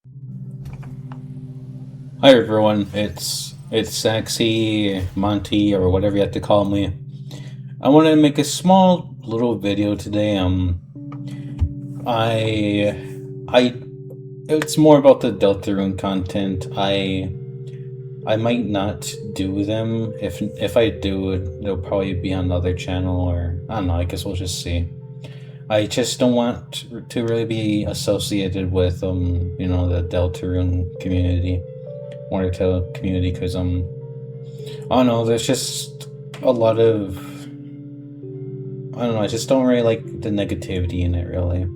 Hi everyone, it's SaxXy, Monty, or whatever you have to call me. I want to make a small little video today. I it's more about the deltarune content. I might not do them. If I do, it'll probably be on another channel, or I don't know. I guess we'll just see. I just don't want to really be associated with the deltarune community. Watertail community, because I don't know, there's just a lot of, I don't know, I just don't really like the negativity in it, really.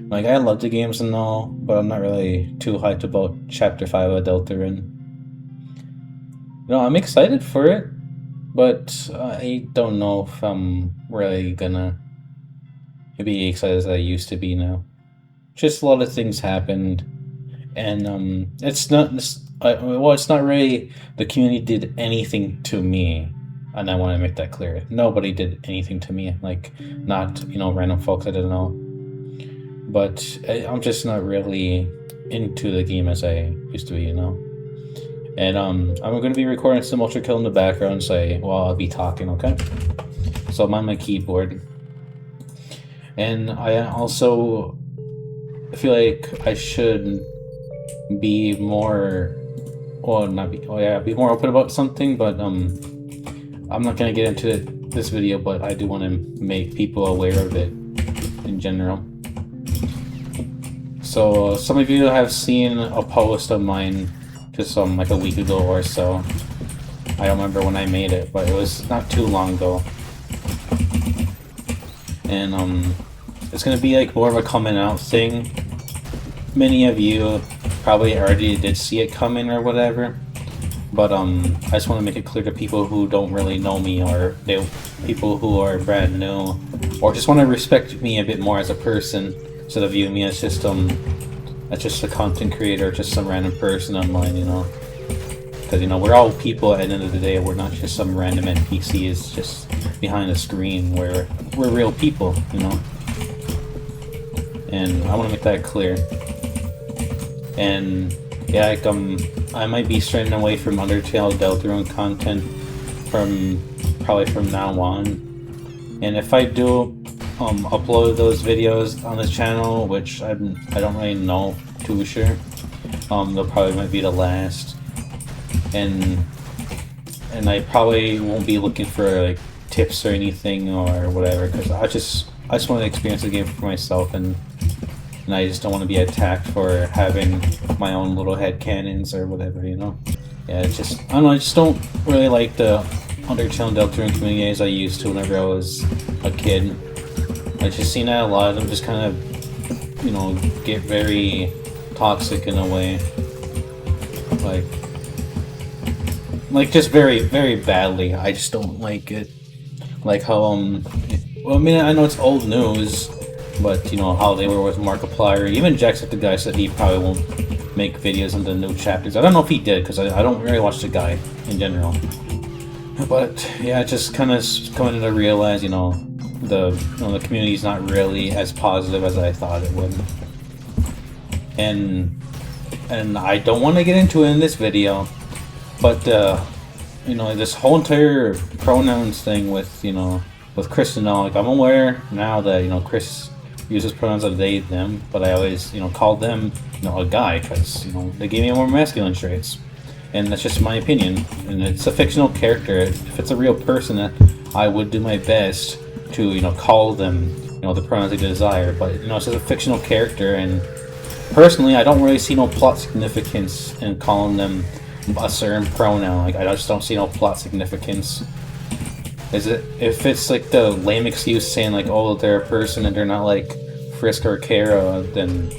Like, I love the games and all, but I'm not really too hyped about Chapter 5 of Deltarune. I'm excited for it, but I don't know if I'm really gonna be excited as I used to be now. Just a lot of things happened, and it's not really the community did anything to me, and I want to make that clear. Nobody did anything to me, like, not random folks I didn't know. But I'm just not really into the game as I used to be, And I'm going to be recording some Ultra Kill in the background, so while I'll be talking, okay? So I'm on my keyboard, and I also feel like I should be more, be more open about something, but I'm not gonna get into this video, but I do want to make people aware of it in general. So some of you have seen a post of mine just like a week ago or so. I don't remember when I made it, but it was not too long ago. And it's gonna be like more of a coming out thing. Many of you probably already did see it coming or whatever, but I just want to make it clear to people who don't really know me, or people who are brand new, or just want to respect me a bit more as a person, instead of viewing me as just a content creator, just some random person online, because we're all people at the end of the day. We're not just some random NPCs just behind a screen. We're real people, and I want to make that clear. And yeah, like, I might be straying away from Undertale Deltarune content probably from now on. And if I do upload those videos on this channel, which I don't really know too sure, they'll probably might be the last. And I probably won't be looking for like tips or anything or whatever, because I just want to experience the game for myself, and I just don't want to be attacked for having my own little headcanons or whatever, Yeah, it's just, I don't know, I just don't really like the Undertale and Deltarune community as I used to whenever I was a kid. I just seen that a lot of them just kind of, get very toxic in a way. Like just very, very badly. I just don't like it. Like how, well, I mean, I know it's old news, but how they were with Markiplier. Even Jacksepticeye said he probably won't make videos on the new chapters. I don't know if he did, because I don't really watch the guy in general. But yeah, just kind of coming to realize, the community's not really as positive as I thought it would. And I don't want to get into it in this video, but this whole entire pronouns thing with with Chris and all, like, I'm aware now that Chris uses pronouns of they, them, but I always, called them, a guy, because, they gave me more masculine traits. And that's just my opinion. And it's a fictional character. If it's a real person, I would do my best to, call them, the pronouns they desire. But, it's just a fictional character, and personally, I don't really see no plot significance in calling them a certain pronoun. Like, I just don't see no plot significance. If it's like the lame excuse saying like, oh, they're a person and they're not like Frisk or Kara, then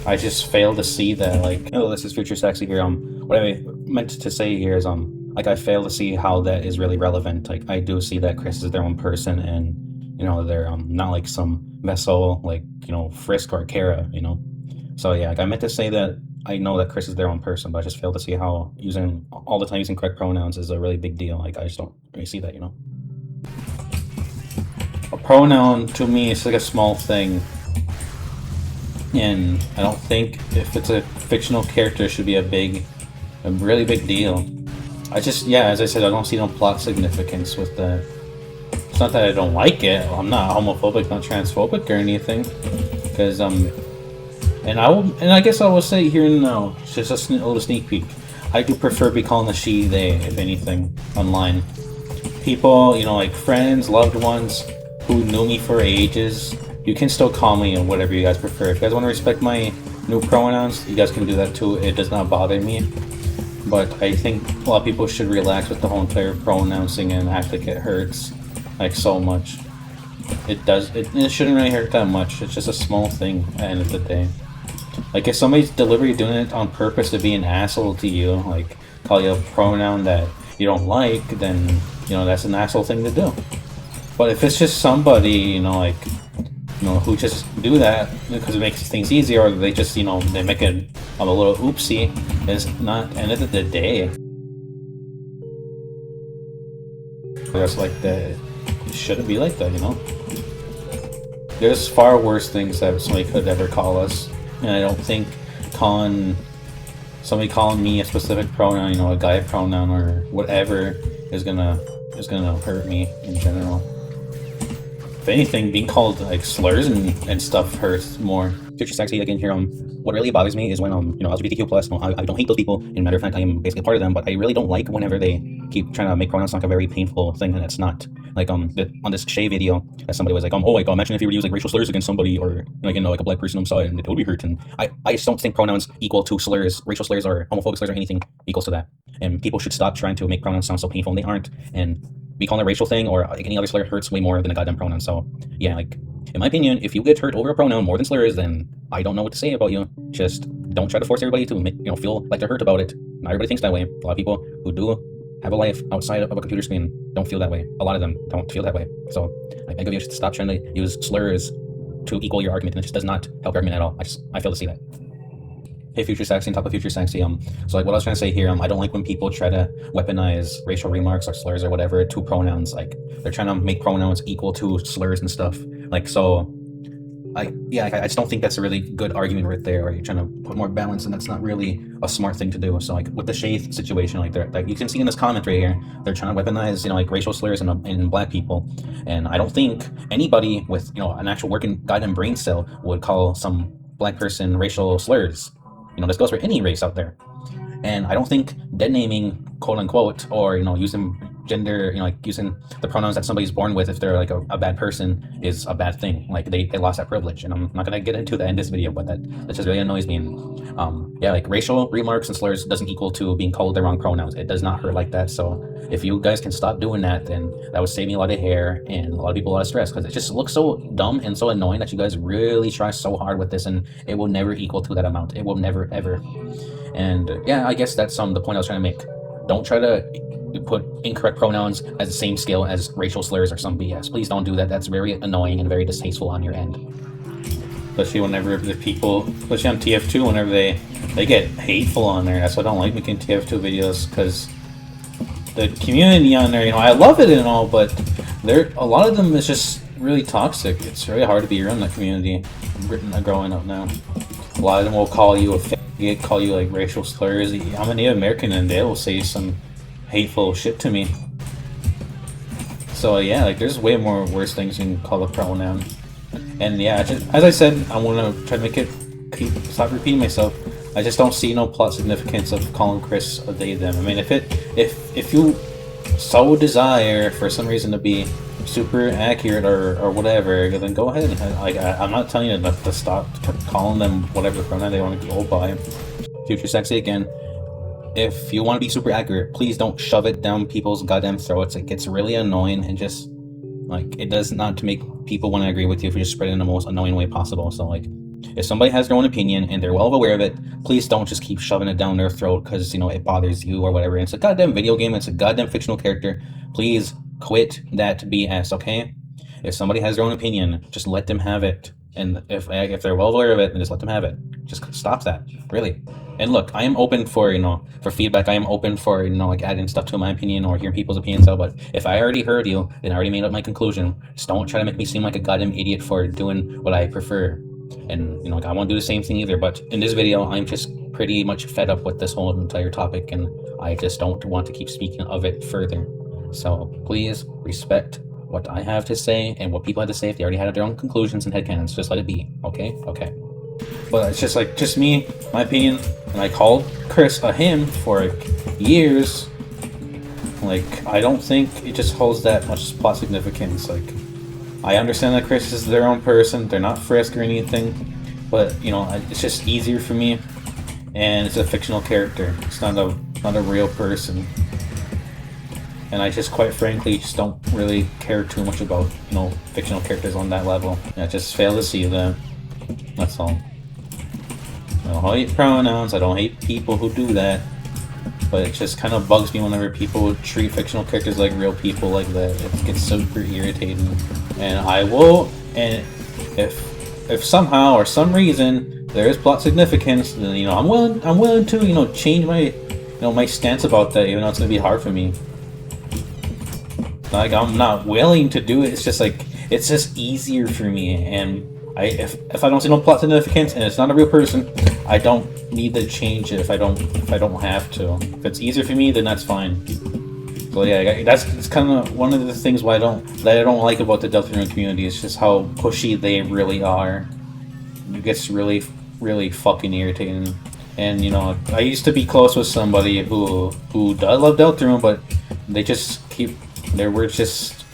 I just fail to see that. Like, oh, this is Future Sexy here. What I meant to say here is like, I fail to see how that is really relevant. Like, I do see that Chris is their own person, and they're not like some vessel like Frisk or Kara. So yeah, like, I meant to say that I know that Chris is their own person, but I just fail to see how all the time using correct pronouns is a really big deal. Like, I just don't really see that. A pronoun to me is like a small thing. And I don't think if it's a fictional character, it should be a really big deal. I just, yeah, as I said, I don't see no plot significance with that. It's not that I don't like it. I'm not homophobic, not transphobic or anything. Because, and I guess I will say here and now, it's just a little sneak peek. I do prefer be calling the she, they, if anything, online. People, you know, like friends, loved ones, who knew me for ages, you can still call me whatever you guys prefer. If you guys want to respect my new pronouns, you guys can do that too. It does not bother me. But I think a lot of people should relax with the whole entire pronouncing and act like it hurts, like, so much. It shouldn't really hurt that much. It's just a small thing at the end of the day. Like, if somebody's deliberately doing it on purpose to be an asshole to you, like, call you a pronoun that you don't like, then, you know, that's an asshole thing to do. But if it's just somebody, you know, like, you know, who just do that because it makes things easier, or they just, you know, they make a little oopsie, it's not end of the day. Just like that, it shouldn't be like that, you know? There's far worse things that somebody could ever call us, and I don't think somebody calling me a specific pronoun, you know, a guy pronoun or whatever, is gonna hurt me in general. If anything, being called like slurs and stuff hurts more. Future SaxXy again here. What really bothers me is when you know, LGBTQ plus. No, I don't hate those people. In matter of fact, I am basically a part of them. But I really don't like whenever they keep trying to make pronouns like a very painful thing, and it's not. Like on this Shay video, that somebody was like, oh, like, imagine if you were to use like racial slurs against somebody, or like, you know, like a black person on side, and it would be hurt. And I just don't think pronouns equal to slurs, racial slurs or homophobic slurs or anything equals to that. And people should stop trying to make pronouns sound so painful, and they aren't. And be calling a racial thing or like any other slur hurts way more than a goddamn pronoun. So yeah, like, in my opinion, if you get hurt over a pronoun more than slurs, then I don't know what to say about you. Just don't try to force everybody to make, you know, feel like they're hurt about it. Not everybody thinks that way. A lot of people who do have a life outside of a computer screen don't feel that way. A lot of them don't feel that way. So I beg of you to stop trying to use slurs to equal your argument, and it just does not help your argument at all. I fail to see that. Hey, Future SaxXy, on top of Future SaxXy, so like what I was trying to say here, I don't like when people try to weaponize racial remarks or slurs or whatever to pronouns. Like, they're trying to make pronouns equal to slurs and stuff. Like, so, I just don't think that's a really good argument right there, where you're trying to put more balance, and that's not really a smart thing to do. So, like, with the Shade situation, like you can see in this comment right here, they're trying to weaponize, you know, like, racial slurs in black people, and I don't think anybody with, you know, an actual working goddamn brain cell would call some black person racial slurs. You know, this goes for any race out there. And I don't think dead naming, quote unquote, or, you know, using gender, you know, like using the pronouns that somebody's born with if they're like a bad person is a bad thing. Like, they lost that privilege. And I'm not gonna get into that in this video, but that just really annoys me. And yeah, like, racial remarks and slurs doesn't equal to being called the wrong pronouns. It does not hurt like that. So if you guys can stop doing that, then that would save me a lot of hair and a lot of people a lot of stress, because it just looks so dumb and so annoying that you guys really try so hard with this, and it will never equal to that amount. It will never, ever. And yeah, I guess that's the point I was trying to make. Don't try to put incorrect pronouns as the same scale as racial slurs or some BS. Please don't do that. That's very annoying and very distasteful on your end. Especially whenever the people, especially on TF2, whenever they get hateful on there. That's why I don't like making TF2 videos, because the community on there, you know, I love it and all, but a lot of them is just really toxic. It's really hard to be around that community growing up now. A lot of them will call you a faggot, call you like racial slurs. I'm a Native American and they will say some hateful shit to me. So yeah, like, there's way more worse things you can call a pronoun. And yeah, as I said, I want to try to make it stop repeating myself. I just don't see no plot significance of calling Chris a they them. I mean, if you so desire for some reason to be super accurate or whatever, then go ahead. I'm not telling you to stop calling them whatever pronoun they want to go by. Future SaxXy again. If you want to be super accurate, please don't shove it down people's goddamn throats. It gets really annoying, and just, like, it does not to make people want to agree with you if you just spread it in the most annoying way possible. So, like, if somebody has their own opinion and they're well aware of it, please don't just keep shoving it down their throat because, you know, it bothers you or whatever. It's a goddamn video game. It's a goddamn fictional character. Please quit that BS, okay? If somebody has their own opinion, just let them have it. And if they're well aware of it, then just let them have it. Just stop that, really. And look, I am open for, you know, for feedback. I am open for, you know, like, adding stuff to my opinion or hearing people's opinions out. But if I already heard you and I already made up my conclusion, just don't try to make me seem like a goddamn idiot for doing what I prefer. And, you know, like, I won't do the same thing either, but in this video, I'm just pretty much fed up with this whole entire topic, and I just don't want to keep speaking of it further. So please respect what I have to say and what people have to say. If they already had their own conclusions and headcanons, just let it be, okay? Okay. But it's just like, just me, my opinion, and I called Chris a him for like years. Like, I don't think it just holds that much plot significance. Like, I understand that Chris is their own person, they're not Frisk or anything, but, you know, it's just easier for me, and it's a fictional character. It's not a real person. And I just, quite frankly, just don't really care too much about, you know, fictional characters on that level. I just fail to see that. That's all. I don't hate pronouns, I don't hate people who do that. But it just kind of bugs me whenever people treat fictional characters like real people like that. It gets super irritating. And I will, and if somehow or some reason there is plot significance, then, you know, I'm willing to, you know, change my, you know, my stance about that, even though it's gonna be hard for me. Like, I'm not willing to do it. It's just like, it's just easier for me, and if I don't see no plot significance and it's not a real person, I don't need to change it if I don't have to. If it's easier for me, then that's fine. So yeah, that's kind of one of the things why I don't like about the deltarune community. It's just how pushy they really are. It gets really, really fucking irritating. And, you know, I used to be close with somebody who does love deltarune, but they just keep, they were just,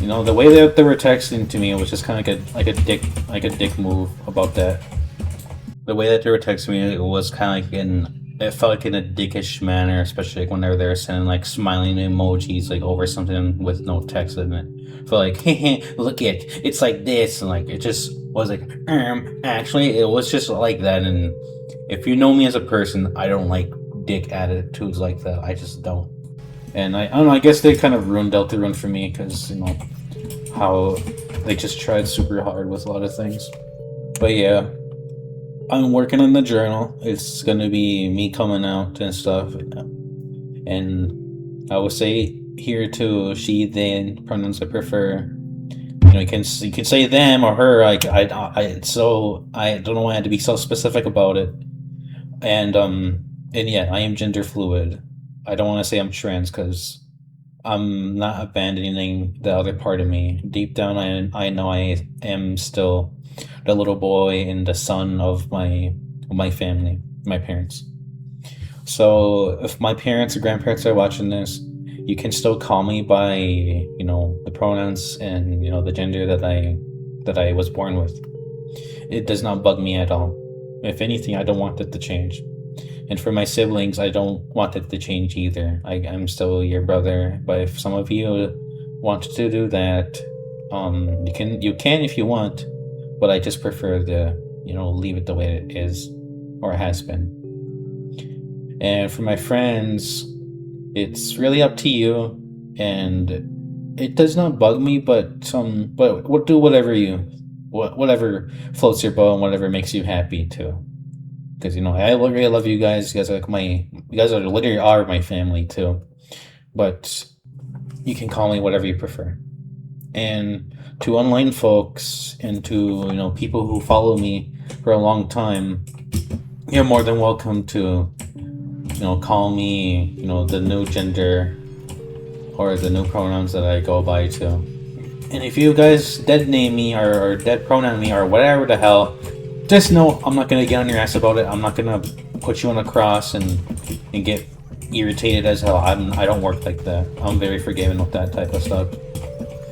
you know, the way that they were texting to me was just kind of like a dick move about that. The way that they were texting me, it was kind of like it felt like in a dickish manner, especially like whenever they were sending like smiling emojis like over something with no text in it. For like, hey, look it's like this, and like it just was like, actually, it was just like that. And if you know me as a person, I don't like dick attitudes like that. I just don't. And I don't know, I guess they kind of ruined deltarune for me, because, you know, how they just tried super hard with a lot of things. But yeah, I'm working on the journal. It's gonna be me coming out and stuff. And I will say here too, she, they pronouns I prefer. You know, you can say them or her. So I don't know why I had to be so specific about it. And yeah, I am gender fluid. I don't want to say I'm trans, because I'm not abandoning the other part of me. Deep down, I know I am still the little boy and the son of my family, my parents. So if my parents or grandparents are watching this, you can still call me by, you know, the pronouns and, you know, the gender that I was born with. It does not bug me at all. If anything, I don't want it to change. And for my siblings, I don't want it to change either. I'm still your brother, but if some of you want to do that, you can if you want, but I just prefer to, you know, leave it the way it is, or it has been. And for my friends, it's really up to you, and it does not bug me, but do whatever floats your boat and whatever makes you happy too. Because, you know, I really love you guys. You guys are like you guys are literally my family too. But you can call me whatever you prefer. And to online folks and to, you know, people who follow me for a long time, you're more than welcome to, you know, call me, you know, the new gender or the new pronouns that I go by to. And if you guys dead name me or dead pronoun me or whatever the hell, just know I'm not gonna get on your ass about it. I'm not gonna put you on a cross and get irritated as hell. I don't work like that. I'm very forgiving with that type of stuff.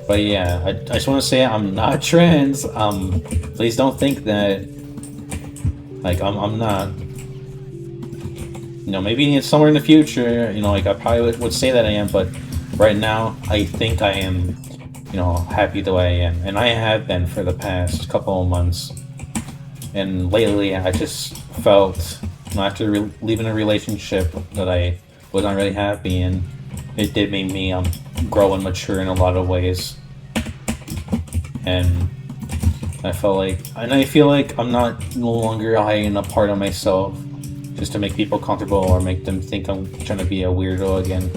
But yeah, I just want to say I'm not trans. Please don't think that. Like, I'm not. You know, maybe somewhere in the future, you know, like I probably would say that I am, but right now I think I am, you know, happy the way I am, and I have been for the past couple of months. And lately, I just felt, you know, after leaving a relationship that I was not really happy, and it did make me grow and mature in a lot of ways. And I feel like I'm no longer hiding a part of myself just to make people comfortable or make them think I'm trying to be a weirdo again.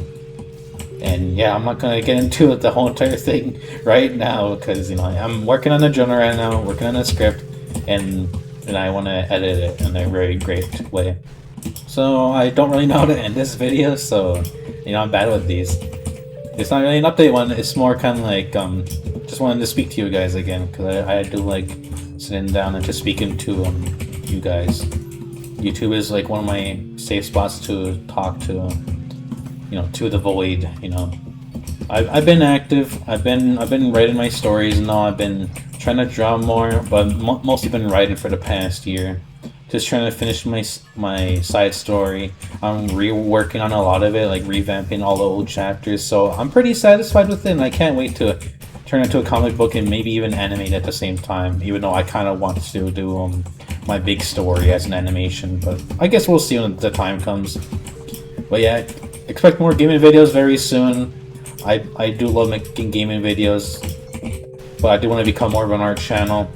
And yeah, I'm not gonna get into the whole entire thing right now, because, you know, I'm working on the journal right now, working on a script. and I want to edit it in a very great way. So I don't really know how to end this video, so I'm bad with these. It's not really an update one, it's more kind of like, just wanted to speak to you guys again, because I do like sitting down and just speaking to you guys. YouTube is like one of my safe spots to talk to, to the void, I've been active, I've been writing my stories, and now I've been trying to draw more, but mostly been writing for the past year. Just trying to finish my side story. I'm reworking on a lot of it, like revamping all the old chapters, so I'm pretty satisfied with it, and I can't wait to turn it into a comic book and maybe even animate at the same time, even though I kind of want to do my big story as an animation, but I guess we'll see when the time comes. But yeah, expect more gaming videos very soon. I do love making gaming videos, but I do want to become more of an art channel.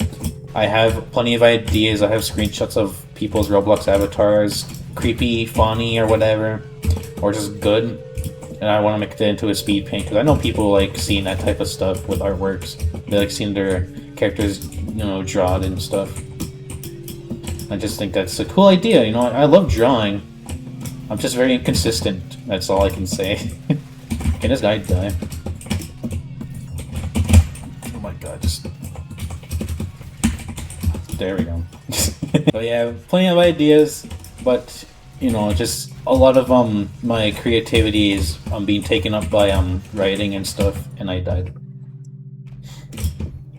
I have plenty of ideas. I have screenshots of people's Roblox avatars, creepy, funny, or whatever, or just good. And I want to make it into a speed paint, because I know people like seeing that type of stuff with artworks. They like seeing their characters, drawn and stuff. I just think that's a cool idea. I love drawing. I'm just very inconsistent. That's all I can say. Can this guy die? Oh my god, just... There we go. So yeah, plenty of ideas, but just a lot of my creativity is being taken up by writing and stuff, and I died.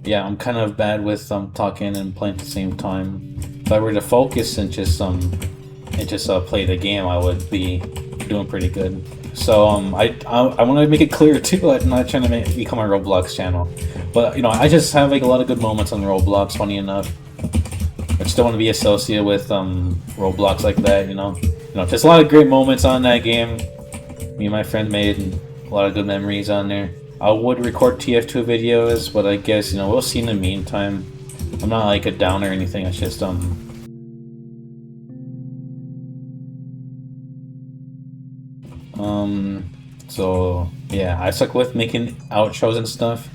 Yeah, I'm kind of bad with talking and playing at the same time. If I were to focus and just play the game, I would be doing pretty good. So I want to make it clear too, I'm not trying to become a Roblox channel, but I just have like a lot of good moments on Roblox. Funny enough, I just don't want to be associated with Roblox like that. Just a lot of great moments on that game. Me and my friend made a lot of good memories on there. I would record TF2 videos, but I guess we'll see in the meantime. I'm not like a downer or anything. It's just so yeah, I suck with making outros and stuff.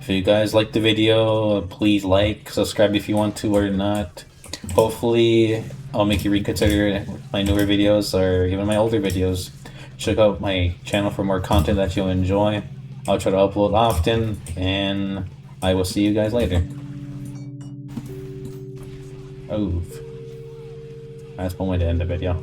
If you guys like the video, please like, subscribe if you want to or not. Hopefully I'll make you reconsider my newer videos or even my older videos. Check out my channel for more content that you'll enjoy. I'll try to upload often, and I will see you guys later. Oof. That's one way to end the video.